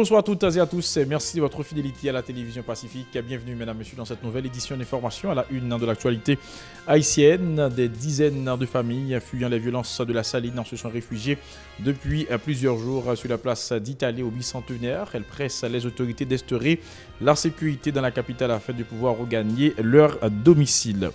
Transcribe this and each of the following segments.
bonsoir à toutes et à tous. Merci de votre fidélité à la télévision Pacifique. Bienvenue, mesdames et messieurs, dans cette nouvelle édition d'information à la une de l'actualité haïtienne. Des dizaines de familles fuyant les violences de la Saline se sont réfugiées depuis plusieurs jours sur la place d'Italie au bicentenaire. Elles pressent les autorités d'instaurer la sécurité dans la capitale afin de pouvoir regagner leur domicile.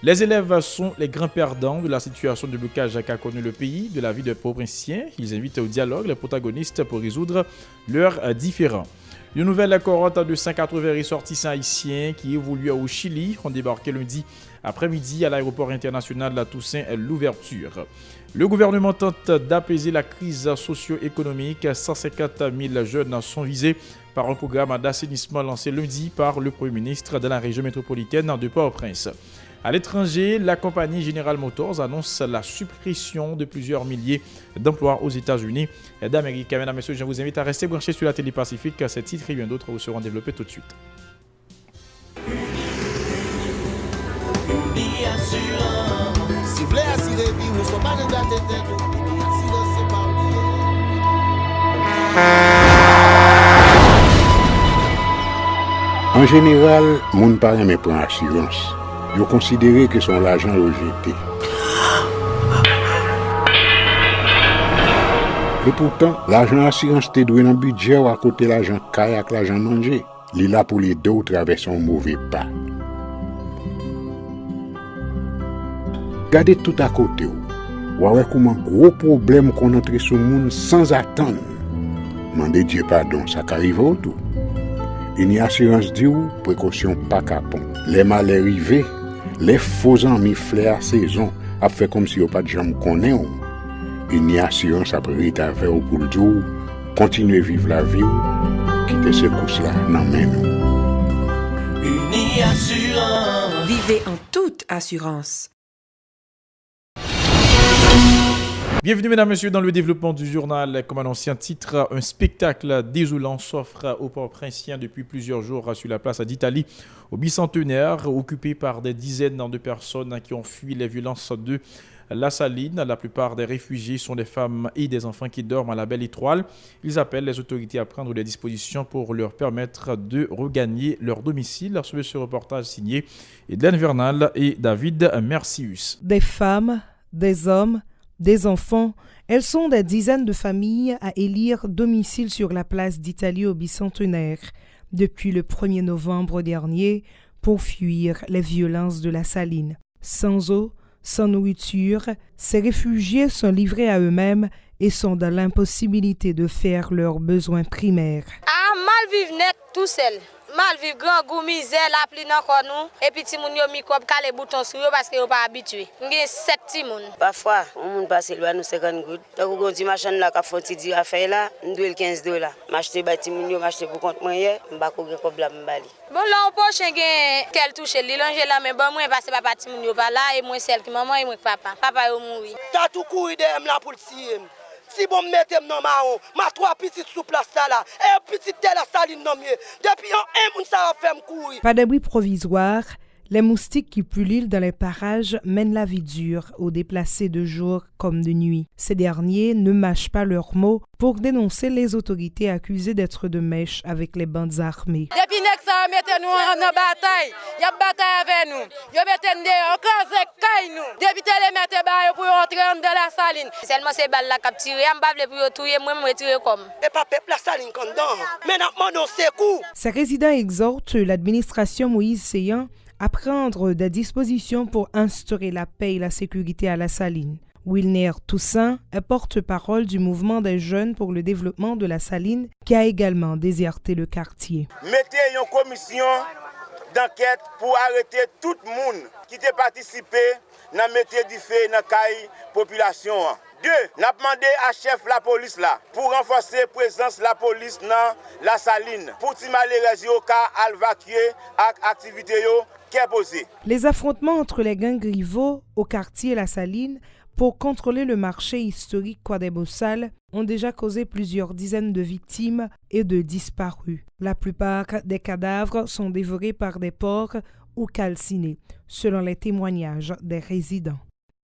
Les élèves sont les grands perdants de la situation de blocage qu'a connu le pays, de la vie des provinciens. Ils invitent au dialogue les protagonistes pour résoudre leurs différends. Une nouvelle cohorte de 180 ressortissants haïtiens qui évoluent au Chili ont débarqué lundi après-midi à l'aéroport international de la Toussaint l'ouverture. Le gouvernement tente d'apaiser la crise socio-économique. 150 000 jeunes sont visés par un programme d'assainissement lancé lundi par le Premier ministre de la région métropolitaine de Port-au-Prince. À l'étranger, la compagnie General Motors annonce la suppression de plusieurs milliers d'emplois aux États-Unis d'Amérique. Mesdames et messieurs, je vous invite à rester branchés sur la télé Pacifique. Ces titres et bien d'autres vous seront développés tout de suite. En général, moun pa reme pran assurance. Yo considéré que son l'argent rejeté. Et pourtant, l'argent assurance te doué dans le budget ou à côté l'argent kayak, l'argent mangé. Li là pour les deux ou traverser un mauvais pas. Gardez tout à côté ou. Ouais comme un gros problème qu'on entre sur le monde sans attendre. Mandez Dieu pardon, ça qu'arrive au tout. Une assurance dit ou précaution pas capon. Les mal arrivés. Les faux amis flair saison a fait comme si on pas de jambe connaît. Une assurance après rita faire au pour le jour, continuer vivre la vie, quitter ce course là nan men nous. Uni Assurance. Vivez en toute assurance. Bienvenue mesdames et messieurs dans le développement du journal. Comme annoncé en titre, un spectacle désolant s'offre aux Port-au-Princiens depuis plusieurs jours sur la place d'Italie au bicentenaire, occupé par des dizaines de personnes qui ont fui les violences de la Saline. La plupart des réfugiés sont des femmes et des enfants qui dorment à la Belle Étoile. Ils appellent les autorités à prendre des dispositions pour leur permettre de regagner leur domicile. Suivez ce reportage signé Edlaine Vernal et David Mercius. Des femmes, des hommes, des enfants, elles sont des dizaines de familles à élire domicile sur la place d'Italie au bicentenaire depuis le 1er novembre dernier pour fuir les violences de la Saline. Sans eau, sans nourriture, ces réfugiés sont livrés à eux-mêmes et sont dans l'impossibilité de faire leurs besoins primaires. Mal vivre net tout seul. Mal vivre grand goût misère la pli nan kon nou et puis ti moun yo microbe kale bouton sur yo parce que yo pas habitué. Ngé 7 ti moun. Parfois on moun passe loin nous 50 gouttes. Donc on dit machin là qu'a font ti di affaire là, m'doule $15. M'acheter ba ti moun yo m'acheter pour compte moyen, m'ba ko gen kob la m'bali. Bon là on poche gen tel touche li longe là mais bon moi parce papa ti moun yo pas là et moi celle qui maman et moi papa. Papa yo mouri. Ta tout couru dem là pour le tirer. Si bon mettem nan maon, ma 3 petites sous place là et petite de la Saline non mieux. Depuis un moun ça fait me courir. Pas d'abri provisoire, les moustiques qui pullulent dans les parages mènent la vie dure aux déplacés de jour comme de nuit. Ces derniers ne mâchent pas leurs mots pour dénoncer les autorités accusées d'être de mèche avec les bandes armées. Depuis nek ça mette nous en bataille. Y a bataille avec nous. Yo mette encore kay nous. Depuis télé mette ba pour entrer dans la Saline. Seulement c'est balle la cap tirer, am bavle pour touyer moi me retirer comme. Et pas peuple la Saline kon dan. Mais n'a mon secours. Ces résidents exhortent l'administration Moïse Seyan à prendre des dispositions pour instaurer la paix et la sécurité à la Saline. Wilner Toussaint est porte-parole du mouvement des jeunes pour le développement de la Saline qui a également déserté le quartier. Mettez une commission d'enquête pour arrêter tout le monde qui a participé dans mettre du feu dans la population. 2. N'a demandé à chef la police là pour renforcer la présence de la police dans la Saline pour timaler les cas évacuer ak activité yo qui est posée. Les affrontements entre les gangs rivaux au quartier La Saline pour contrôler le marché historique Quadebossal ont déjà causé plusieurs dizaines de victimes et de disparus. La plupart des cadavres sont dévorés par des porcs ou calcinés, selon les témoignages des résidents.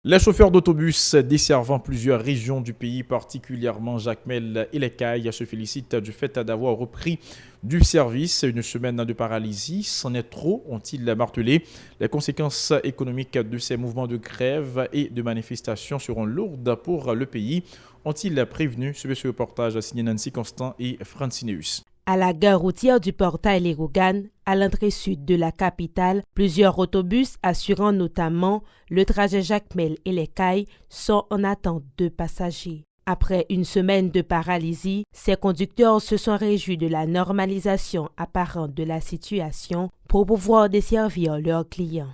Les chauffeurs d'autobus desservant plusieurs régions du pays, particulièrement Jacmel et les Cayes, se félicitent du fait d'avoir repris du service. Une semaine de paralysie, c'en est trop, ont-ils martelé. Les conséquences économiques de ces mouvements de grève et de manifestations seront lourdes pour le pays, ont-ils prévenu. Suivez ce reportage signé Nancy Constant et Francineus. À la gare routière du portail Lérogan, à l'entrée sud de la capitale, plusieurs autobus assurant notamment le trajet Jacmel et les Cayes sont en attente de passagers. Après une semaine de paralysie, ces conducteurs se sont réjouis de la normalisation apparente de la situation pour pouvoir desservir leurs clients.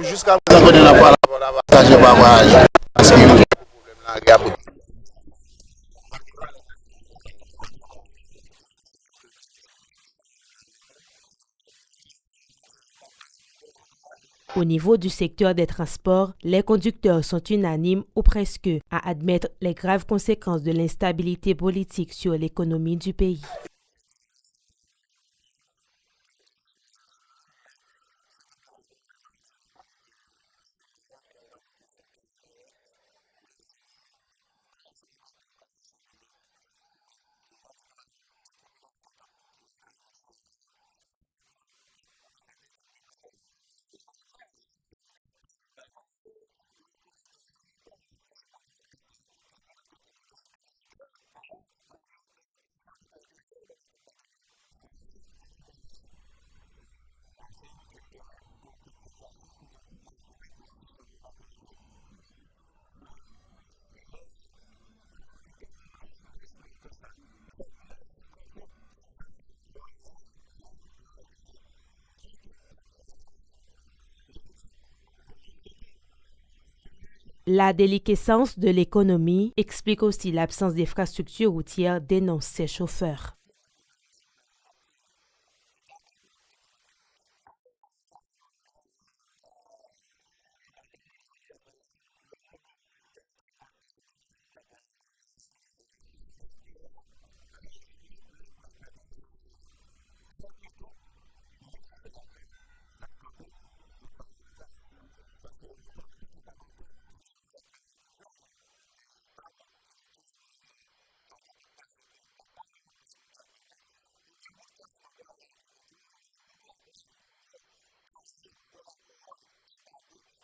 Jusqu'à présent, on n'a pas l'avantage de barrage. Parce qu'il y a un problème là. Au niveau du secteur des transports, les conducteurs sont unanimes ou presque à admettre les graves conséquences de l'instabilité politique sur l'économie du pays. La déliquescence de l'économie explique aussi l'absence d'infrastructures routières, dénoncent ces chauffeurs.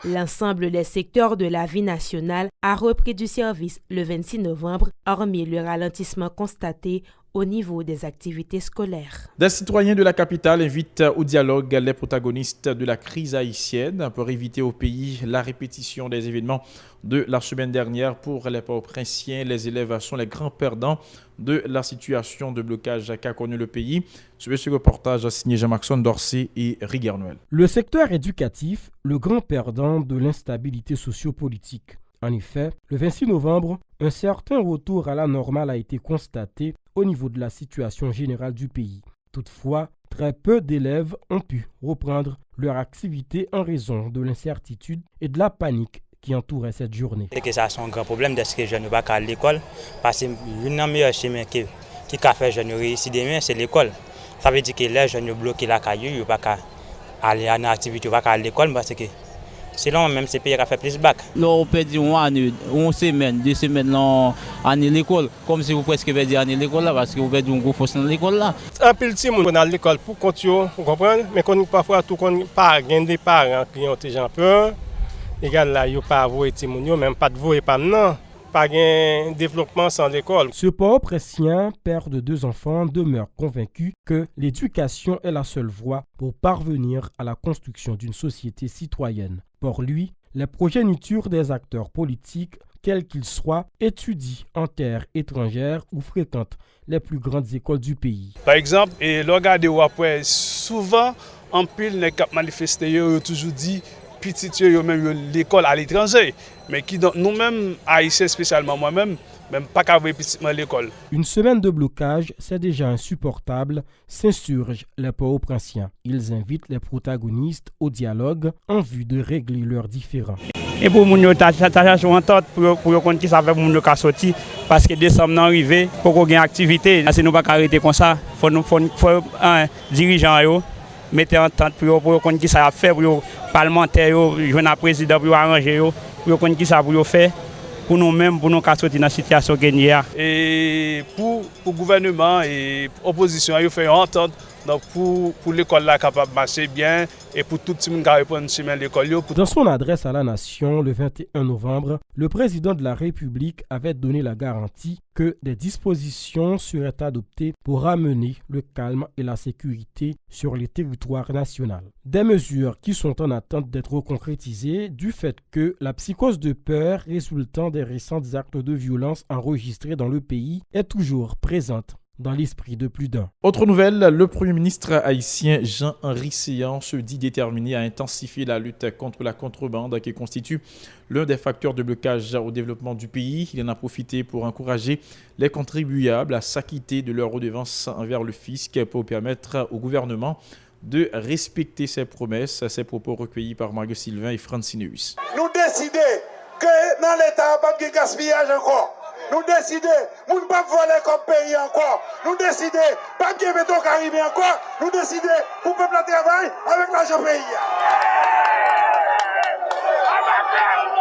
L'ensemble des secteurs de la vie nationale a repris du service le 26 novembre, hormis le ralentissement constaté au niveau des activités scolaires. Des citoyens de la capitale invitent au dialogue les protagonistes de la crise haïtienne pour éviter au pays la répétition des événements de la semaine dernière. Pour les Port-au-Prinsiens, les élèves sont les grands perdants de la situation de blocage qu'a connu le pays. Suivez ce reportage signé Jean-Maxon Dorsey et Riguer Noël. Le secteur éducatif, le grand perdant de l'instabilité sociopolitique. En effet, le 26 novembre, un certain retour à la normale a été constaté au niveau de la situation générale du pays. Toutefois, très peu d'élèves ont pu reprendre leur activité en raison de l'incertitude et de la panique qui entourait cette journée. C'est que ça c'est un grand problème de ce que les jeunes ne vont pas à l'école parce que l'une des meilleures chemins qui a fait les jeunes réussir demain, c'est l'école. Ça veut dire que les jeunes bloqués la caillou, ils ne vont pas aller à une activité, ils ne vont pas à l'école parce que sinon, même ces pays qui fait plus de bac. Là, on peut dire une semaine, 2 semaines là, à l'école, comme si vous presque pouvez dire à l'école là, parce que vous pouvez dire un gros force dans l'école là. Un peu de temps, on est à l'école pour continuer, vous comprenez? Mais parfois, tout qu'on pas des parents qui ont déjà peur, égal là, ils n'ont pas avoué Timounio, même pas de voix et pas non. Pas de développement sans l'école. Ce Port-au-Prince, père de 2 enfants, demeure convaincu que l'éducation est la seule voie pour parvenir à la construction d'une société citoyenne. Pour lui, les progénitures des acteurs politiques, quels qu'ils soient, étudient en terre étrangère ou fréquentent les plus grandes écoles du pays. Par exemple, et regardez après, souvent, en pile, les cap manifestés ont toujours dit petits yo même l'école à l'étranger, mais qui nous-mêmes haïtiens spécialement moi-même même pas qu'à petit à l'école. Une semaine de blocage, c'est déjà insupportable, s'insurgent les Port-au-Prinциens. Ils invitent les protagonistes au dialogue en vue de régler leurs différends. Et pour nous, nous avons entente pour qu'on qui savait pour nous sortir parce que décembre arrivé pour qu'on ait une activité. Si nous ne pouvons pas arrêter comme ça, il faut un dirigeant mettre en entente pour qu'on qui ça faire pour les parlementaires, jouer un président pour arranger pour qu'on qui ça pour faire. Pour nous-mêmes, pour nous sortir dans la situation qu'il y a. Et pour le gouvernement et l'opposition, ils font entente donc pour l'école là capable de marcher bien et pour tout le monde qui répond chemin l'école. Dans son adresse à la nation le 21 novembre, le président de la République avait donné la garantie que des dispositions seraient adoptées pour ramener le calme et la sécurité sur les territoires nationaux. Des mesures qui sont en attente d'être concrétisées du fait que la psychose de peur résultant des récents actes de violence enregistrés dans le pays est toujours présente dans l'esprit de plus d'un. Autre nouvelle, le Premier ministre haïtien Jean-Henri Séan se dit déterminé à intensifier la lutte contre la contrebande qui constitue l'un des facteurs de blocage au développement du pays. Il en a profité pour encourager les contribuables à s'acquitter de leurs redevances envers le fisc pour permettre au gouvernement de respecter ses promesses. Ces propos recueillis par Marguerite Sylvain et Francineus. Nous décidons que dans l'État, pas de gaspillage encore. Nous décidons, nous ne pas voler comme pays encore. Nous décidons, pas de béton qui arrive encore. Nous décidons, pour le peuple travailler avec l'argent pays.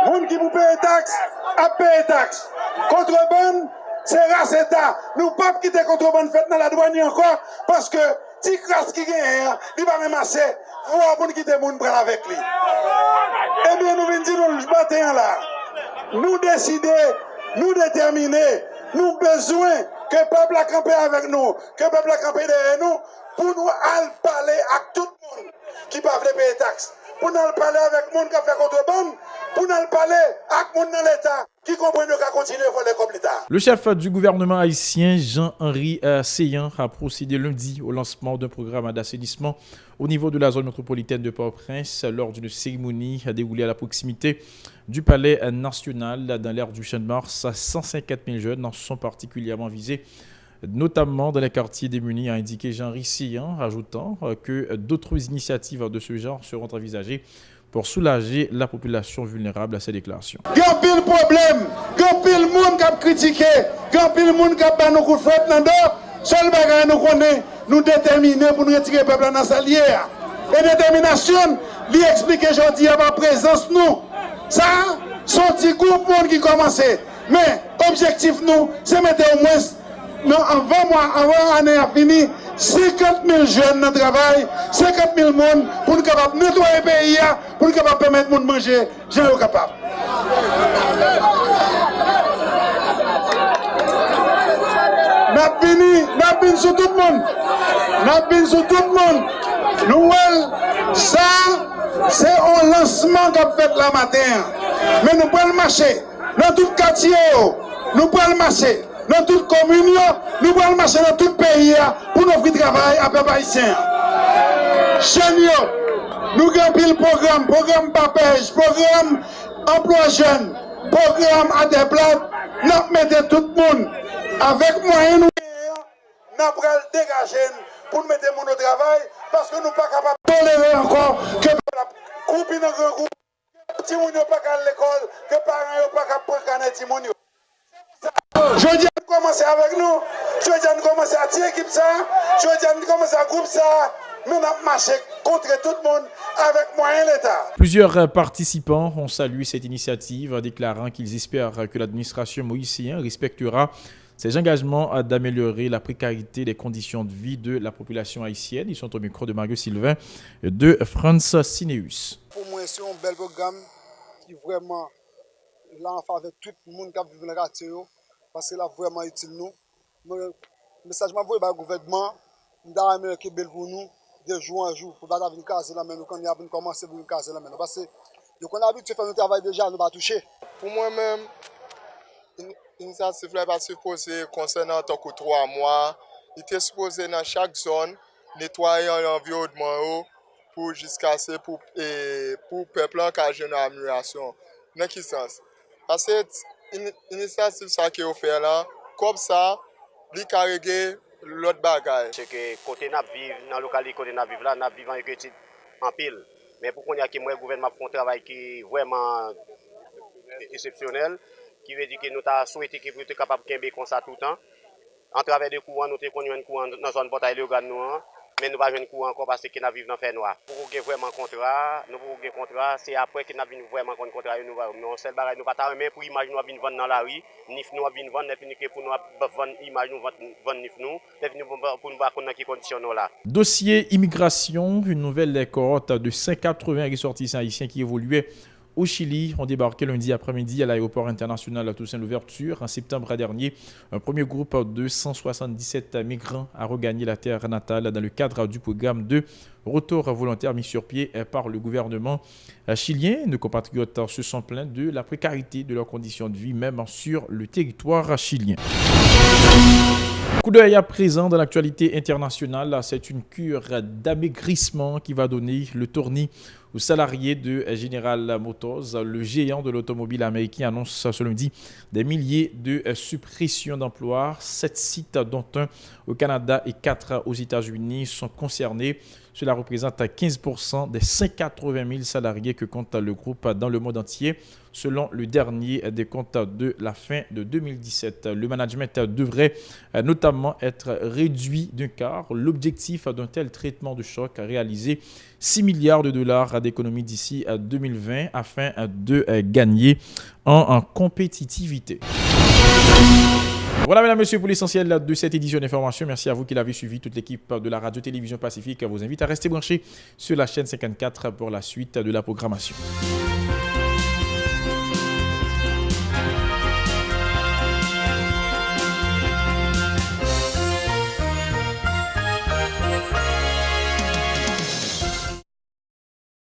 Moun qui vous paye taxe, a payé taxe. Contrebande, c'est race État. Nous ne pouvons pas quitter contrebande faite dans la douane encore parce que si crasse qui gagne, il va même assez. Voir pour quitter moun prendre avec lui. Eh bien, nous venons dire nous le matin là. Nous décidons. Nous déterminer, nous besoin que le peuple a campé avec nous, que le peuple a campé derrière nous, pour nous aller parler à tout le monde qui ne peut pas payer taxes, pour nous parler avec le monde qui a fait contrebande, pour nous parler avec le monde dans l'État qui comprend qu'il a continué à faire comme l'État. Le chef du gouvernement haïtien, Jean-Henri Séan, a procédé lundi au lancement d'un programme d'assainissement au niveau de la zone métropolitaine de Port-au-Prince lors d'une cérémonie déroulée à la proximité du Palais national dans l'aire du Champ de Mars. 150 000 jeunes sont particulièrement visés, notamment dans les quartiers démunis, a indiqué Jean-Henri Séan, ajoutant que d'autres initiatives de ce genre seront envisagées pour soulager la population vulnérable à ces déclarations. Il y a pile problème, il y a pile monde qui a critiqué, il y a pile monde qui a pas nous coup de fête dans l'eau. Seul bagage nous connaît, nous déterminer pour nous retirer le peuple dans sa lière. Et détermination, lui expliquer aujourd'hui à ma présence nous. Ça, c'est un petit groupe monde qui commence. Mais objectif nous, c'est mettre au moins, non, avant l'année à fini, 50 000 jeunes dans le travail, 50 000 monde pour nous capables de nettoyer le pays, pour nous capables de permettre aux gens de manger, j'en suis capable. N'a venu sur tout le monde. N'a venu sur tout le monde. Nous, ça, c'est un lancement qu'on fait la matin. Mais nous pouvons marcher dans tout le quartier, nous pouvons marcher dans toute commune, nous pouvons marcher dans tout le pays pour nous offrir travail à peuple haïtien. Jeunes, nous avons le programme papège, programme emploi jeune, programme à des plates, nous mettons tout le monde avec moyens nous avons dégager pour mettre le monde au travail parce que nous ne sommes pas capables de tolérer encore que la groupe dans un groupe, que les petits ne pas à l'école, que les parents ne pas capables de petits gens. Je dis à commencer avec nous, je dis à commencer à tirer l'équipe ça, je dis à commencer à groupe ça, nous avons marché contre tout le monde avec moyens l'État. Plusieurs participants ont salué cette initiative, déclarant qu'ils espèrent que l'administration Moïse Séan respectera ses engagements d'améliorer la précarité des conditions de vie de la population haïtienne. Ils sont au micro de Marguerite Sylvain de Francineus. Pour moi, c'est un bel programme qui vraiment là en faveur de tout le monde qui a vécu dans le quartier parce que là vraiment utile nous. Le message que je au gouvernement, nous avons qui bel pour nous de jour en jour pour pas venir casser là mais nous quand on a commencé pour casser là maintenant parce que on a habitué faire notre travail déjà nous pas toucher. Pour moi-même l'initiative n'est pas supposée concernant tant que 3 mois. Il était supposé dans chaque zone nettoyer l'environnement pour jusqu'à ce pour peuple qui a une amélioration. Dans quel sens? Parce que l'initiative ça qui est fait là, comme ça, il a réglé l'autre bagaille. C'est que côté n'a vivre dans le localité côté n'a vivre là, n'a vivre en pile. Mais pour qu'on y a qui moi gouvernement font un travail qui est vraiment exceptionnel, qui veut dire que nous avons souhaité que nous soyons capables de comme ça tout le temps. En travers des courants, nous avons un courant dans la zone bataille de nous, mais nous n'avons pas un courant encore parce que nous vivons dans le fer noir. Pour qu'on ait vraiment un contrat, c'est après que nous avons vraiment un contrat. Nous seul bagage nous pas même pour image nous avons vendre dans la rue, nif nous avons vendre et puis pour nous vendre image nous vendre nif nous, et puis pour nous voir dans quelles conditions nous là. Dossier immigration, une nouvelle cohorte de 180 ressortissants haïtiens qui évoluaient au Chili ont débarqué lundi après-midi à l'aéroport international Toussaint Louverture. En septembre dernier, un premier groupe de 177 migrants a regagné la terre natale dans le cadre du programme de retour volontaire mis sur pied par le gouvernement chilien. Nos compatriotes se sont plaints de la précarité de leurs conditions de vie, même sur le territoire chilien. Coup d'œil à présent dans l'actualité internationale, c'est une cure d'amaigrissement qui va donner le tournis aux salariés de General Motors. Le géant de l'automobile américain annonce ce lundi des milliers de suppressions d'emplois. 7 sites, dont un au Canada et 4 aux États-Unis, sont concernés. Cela représente 15% des 180 000 salariés que compte le groupe dans le monde entier, selon le dernier des comptes de la fin de 2017. Le management devrait notamment être réduit d'un quart. L'objectif d'un tel traitement de choc a réalisé 6 milliards de dollars d'économies d'ici à 2020 afin de gagner en compétitivité. Voilà, mesdames, messieurs, pour l'essentiel de cette édition d'information. Merci à vous qui l'avez suivi. Toute l'équipe de la Radio-Télévision Pacifique vous invite à rester branchés sur la chaîne 54 pour la suite de la programmation.